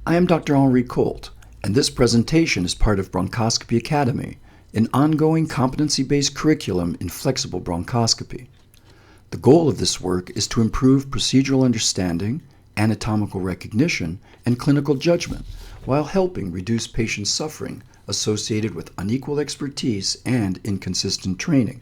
I am Dr. Henri Colt, and this presentation is part of Bronchoscopy Academy, an ongoing competency-based curriculum in flexible bronchoscopy. The goal of this work is to improve procedural understanding, anatomical recognition, and clinical judgment, while helping reduce patient suffering associated with unequal expertise and inconsistent training.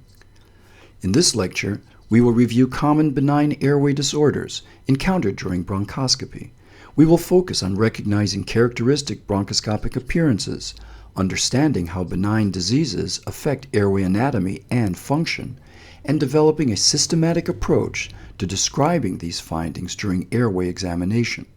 In this lecture, we will review common benign airway disorders encountered during bronchoscopy. We will focus on recognizing characteristic bronchoscopic appearances, understanding how benign diseases affect airway anatomy and function, and developing a systematic approach to describing these findings during airway examination.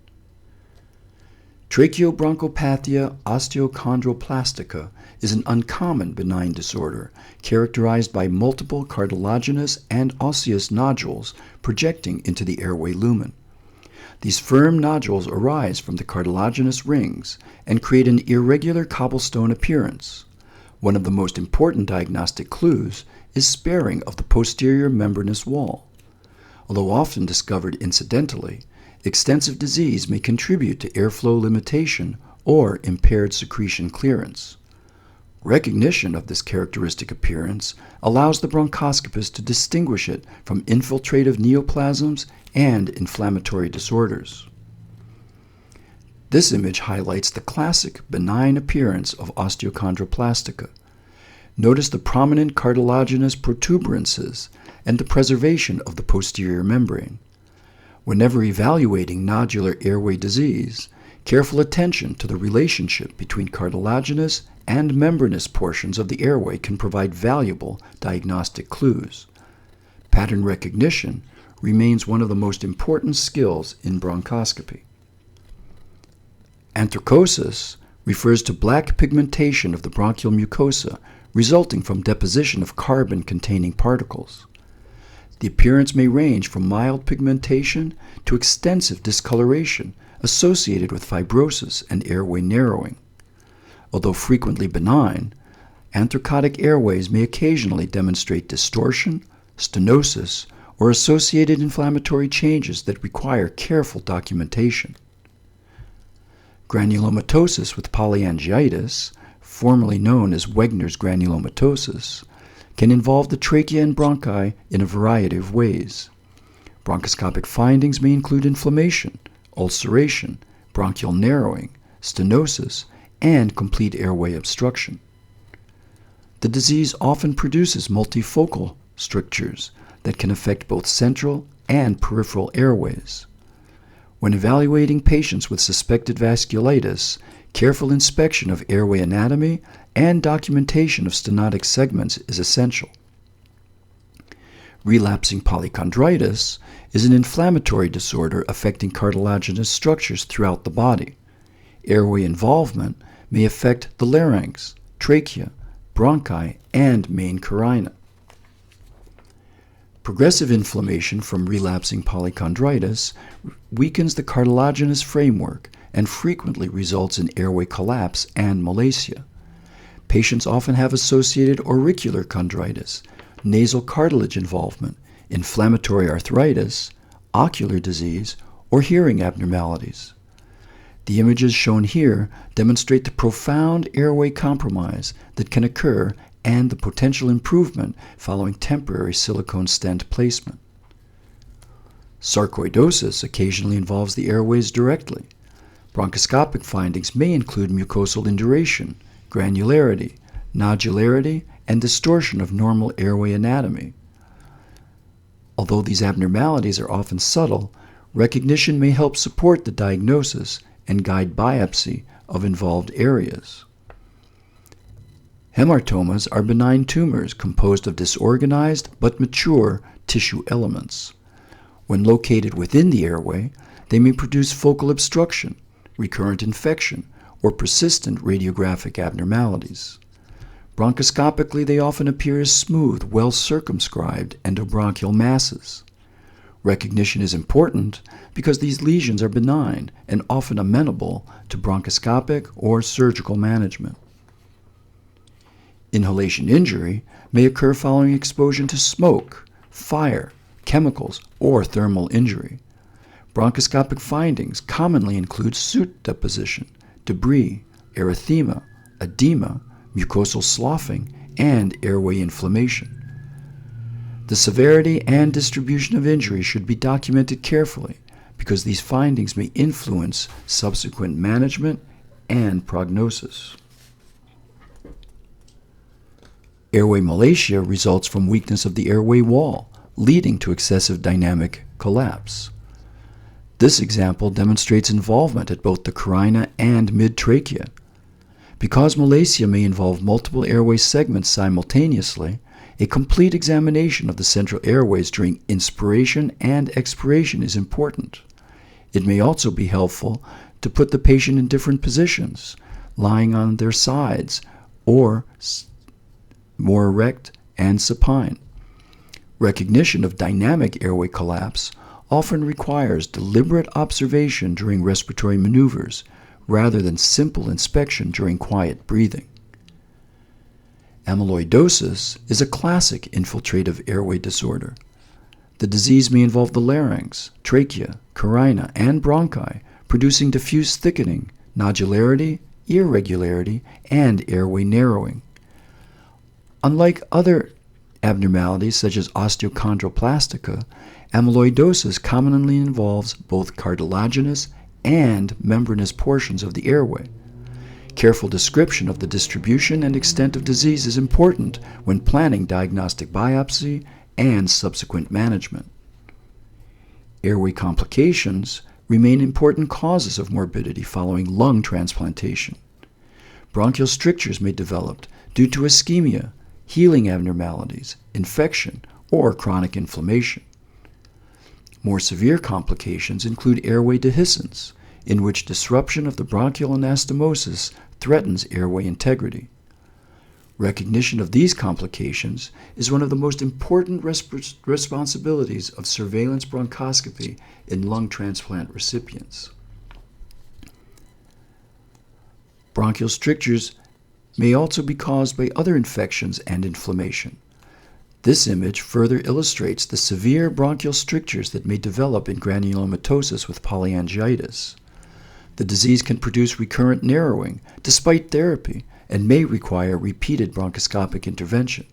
Tracheobronchopathia osteochondroplastica is an uncommon benign disorder characterized by multiple cartilaginous and osseous nodules projecting into the airway lumen. These firm nodules arise from the cartilaginous rings and create an irregular cobblestone appearance. One of the most important diagnostic clues is sparing of the posterior membranous wall. Although often discovered incidentally, extensive disease may contribute to airflow limitation or impaired secretion clearance. Recognition of this characteristic appearance allows the bronchoscopist to distinguish it from infiltrative neoplasms and inflammatory disorders. This image highlights the classic benign appearance of osteochondroplastica. Notice the prominent cartilaginous protuberances and the preservation of the posterior membrane. Whenever evaluating nodular airway disease, careful attention to the relationship between cartilaginous and membranous portions of the airway can provide valuable diagnostic clues. Pattern recognition remains one of the most important skills in bronchoscopy. Anthracosis refers to black pigmentation of the bronchial mucosa resulting from deposition of carbon-containing particles. The appearance may range from mild pigmentation to extensive discoloration associated with fibrosis and airway narrowing. Although frequently benign, anthracotic airways may occasionally demonstrate distortion, stenosis, or associated inflammatory changes that require careful documentation. Granulomatosis with polyangiitis, formerly known as Wegener's granulomatosis, can involve the trachea and bronchi in a variety of ways. Bronchoscopic findings may include inflammation, ulceration, bronchial narrowing, stenosis, and complete airway obstruction. The disease often produces multifocal strictures that can affect both central and peripheral airways. When evaluating patients with suspected vasculitis, careful inspection of airway anatomy and documentation of stenotic segments is essential. Relapsing polychondritis is an inflammatory disorder affecting cartilaginous structures throughout the body. Airway involvement may affect the larynx, trachea, bronchi, and main carina. Progressive inflammation from relapsing polychondritis weakens the cartilaginous framework and frequently results in airway collapse and malacia. Patients often have associated auricular chondritis, nasal cartilage involvement, inflammatory arthritis, ocular disease, or hearing abnormalities. The images shown here demonstrate the profound airway compromise that can occur and the potential improvement following temporary silicone stent placement. Sarcoidosis occasionally involves the airways directly. Bronchoscopic findings may include mucosal induration, granularity, nodularity, and distortion of normal airway anatomy. Although these abnormalities are often subtle, recognition may help support the diagnosis and guide biopsy of involved areas. Hemartomas are benign tumors composed of disorganized but mature tissue elements. When located within the airway, they may produce focal obstruction, recurrent infection, or persistent radiographic abnormalities. Bronchoscopically, they often appear as smooth, well-circumscribed endobronchial masses. Recognition is important because these lesions are benign and often amenable to bronchoscopic or surgical management. Inhalation injury may occur following exposure to smoke, fire, chemicals, or thermal injury. Bronchoscopic findings commonly include soot deposition, debris, erythema, edema, mucosal sloughing, and airway inflammation. The severity and distribution of injury should be documented carefully because these findings may influence subsequent management and prognosis. Airway malacia results from weakness of the airway wall, leading to excessive dynamic collapse. This example demonstrates involvement at both the carina and mid-trachea. Because malacia may involve multiple airway segments simultaneously, a complete examination of the central airways during inspiration and expiration is important. It may also be helpful to put the patient in different positions, lying on their sides or more erect and supine. Recognition of dynamic airway collapse often requires deliberate observation during respiratory maneuvers rather than simple inspection during quiet breathing. Amyloidosis is a classic infiltrative airway disorder. The disease may involve the larynx, trachea, carina, and bronchi, producing diffuse thickening, nodularity, irregularity, and airway narrowing. Unlike other abnormalities such as osteochondroplastica, amyloidosis commonly involves both cartilaginous and membranous portions of the airway. Careful description of the distribution and extent of disease is important when planning diagnostic biopsy and subsequent management. Airway complications remain important causes of morbidity following lung transplantation. Bronchial strictures may develop due to ischemia, healing abnormalities, infection, or chronic inflammation. More severe complications include airway dehiscence, in which disruption of the bronchial anastomosis threatens airway integrity. Recognition of these complications is one of the most important responsibilities of surveillance bronchoscopy in lung transplant recipients. Bronchial strictures may also be caused by other infections and inflammation. This image further illustrates the severe bronchial strictures that may develop in granulomatosis with polyangiitis. The disease can produce recurrent narrowing despite therapy and may require repeated bronchoscopic intervention.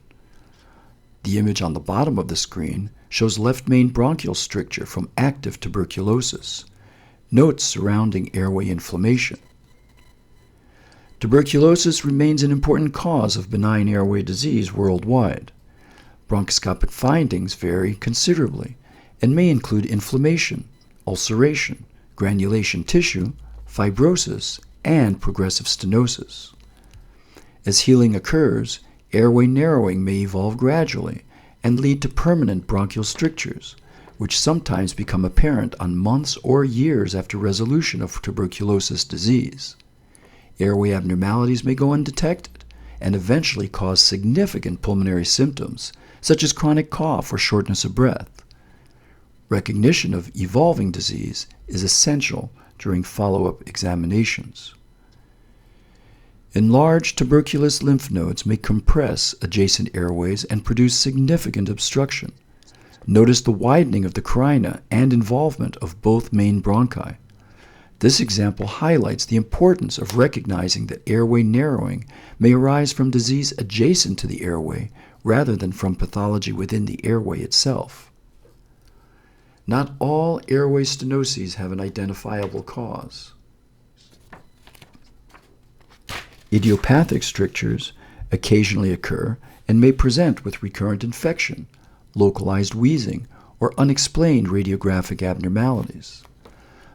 The image on the bottom of the screen shows left main bronchial stricture from active tuberculosis. Notes surrounding airway inflammation. Tuberculosis remains an important cause of benign airway disease worldwide. Bronchoscopic findings vary considerably and may include inflammation, ulceration, granulation tissue, fibrosis, and progressive stenosis. As healing occurs, airway narrowing may evolve gradually and lead to permanent bronchial strictures, which sometimes become apparent on months or years after resolution of tuberculosis disease. Airway abnormalities may go undetected and eventually cause significant pulmonary symptoms, such as chronic cough or shortness of breath. Recognition of evolving disease is essential during follow-up examinations. Enlarged tuberculous lymph nodes may compress adjacent airways and produce significant obstruction. Notice the widening of the carina and involvement of both main bronchi. This example highlights the importance of recognizing that airway narrowing may arise from disease adjacent to the airway rather than from pathology within the airway itself. Not all airway stenoses have an identifiable cause. Idiopathic strictures occasionally occur and may present with recurrent infection, localized wheezing, or unexplained radiographic abnormalities.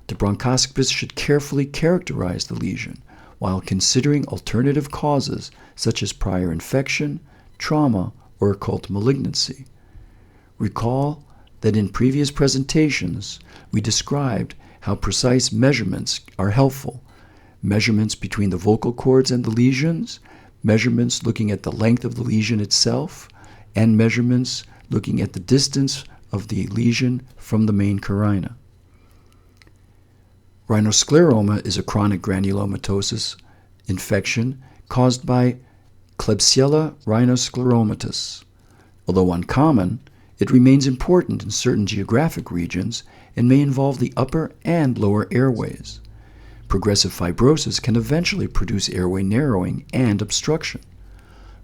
The bronchoscopist should carefully characterize the lesion while considering alternative causes such as prior infection, trauma, or occult malignancy. Recall that in previous presentations we described how precise measurements are helpful. Measurements between the vocal cords and the lesions, measurements looking at the length of the lesion itself, and measurements looking at the distance of the lesion from the main carina. Rhinoscleroma is a chronic granulomatosis infection caused by Klebsiella rhinoscleromatis. Although uncommon, It remains important in certain geographic regions and may involve the upper and lower airways. Progressive fibrosis can eventually produce airway narrowing and obstruction.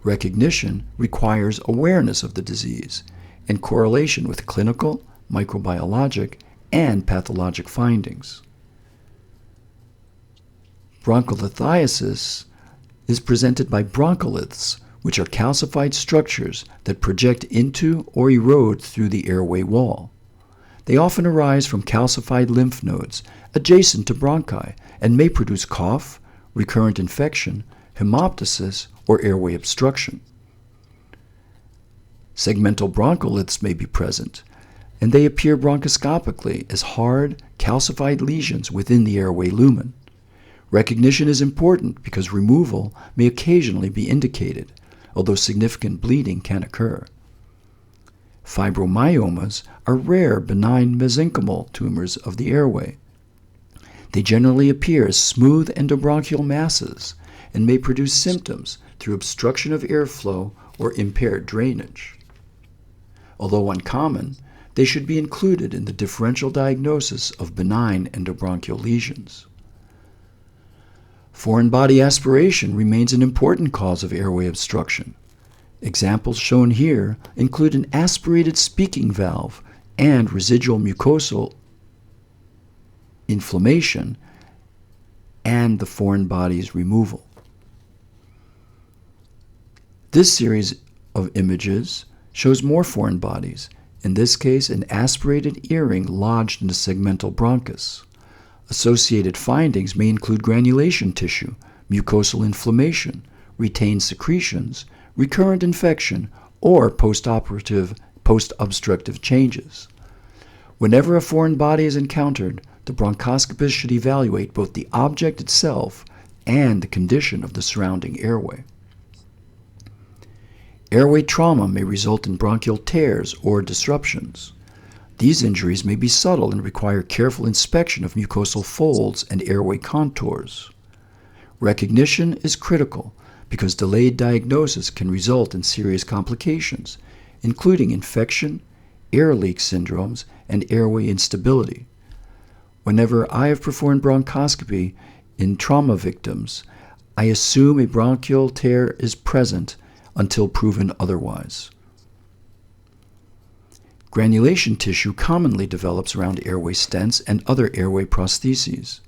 Recognition requires awareness of the disease and correlation with clinical, microbiologic, and pathologic findings. Broncholithiasis is presented by broncholiths, which are calcified structures that project into or erode through the airway wall. They often arise from calcified lymph nodes adjacent to bronchi and may produce cough, recurrent infection, hemoptysis, or airway obstruction. Segmental broncholiths may be present, and they appear bronchoscopically as hard, calcified lesions within the airway lumen. Recognition is important because removal may occasionally be indicated, although significant bleeding can occur. Fibromyomas are rare benign mesenchymal tumors of the airway. They generally appear as smooth endobronchial masses and may produce symptoms through obstruction of airflow or impaired drainage. Although uncommon, they should be included in the differential diagnosis of benign endobronchial lesions. Foreign body aspiration remains an important cause of airway obstruction. Examples shown here include an aspirated speaking valve and residual mucosal inflammation and the foreign body's removal. This series of images shows more foreign bodies, in this case an aspirated earring lodged in the segmental bronchus. Associated findings may include granulation tissue, mucosal inflammation, retained secretions, recurrent infection, or post-obstructive changes. Whenever a foreign body is encountered, the bronchoscopist should evaluate both the object itself and the condition of the surrounding airway. Airway trauma may result in bronchial tears or disruptions. These injuries may be subtle and require careful inspection of mucosal folds and airway contours. Recognition is critical because delayed diagnosis can result in serious complications, including infection, air leak syndromes, and airway instability. Whenever I have performed bronchoscopy in trauma victims, I assume a bronchial tear is present until proven otherwise. Granulation tissue commonly develops around airway stents and other airway prostheses.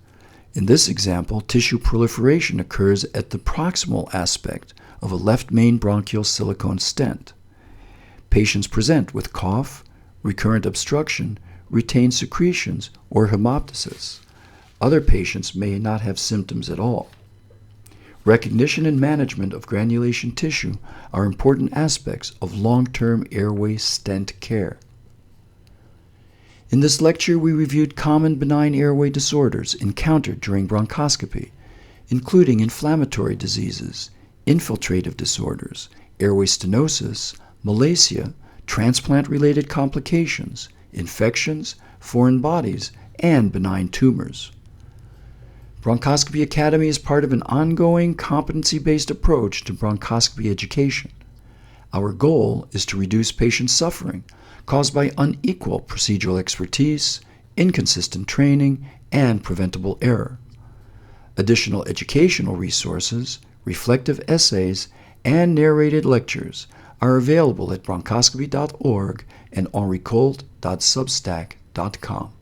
In this example, tissue proliferation occurs at the proximal aspect of a left main bronchial silicone stent. Patients present with cough, recurrent obstruction, retained secretions, or hemoptysis. Other patients may not have symptoms at all. Recognition and management of granulation tissue are important aspects of long-term airway stent care. In this lecture, we reviewed common benign airway disorders encountered during bronchoscopy, including inflammatory diseases, infiltrative disorders, airway stenosis, malacia, transplant-related complications, infections, foreign bodies, and benign tumors. Bronchoscopy Academy is part of an ongoing competency-based approach to bronchoscopy education. Our goal is to reduce patient suffering caused by unequal procedural expertise, inconsistent training, and preventable error. Additional educational resources, reflective essays, and narrated lectures are available at bronchoscopy.org and henricolt.substack.com.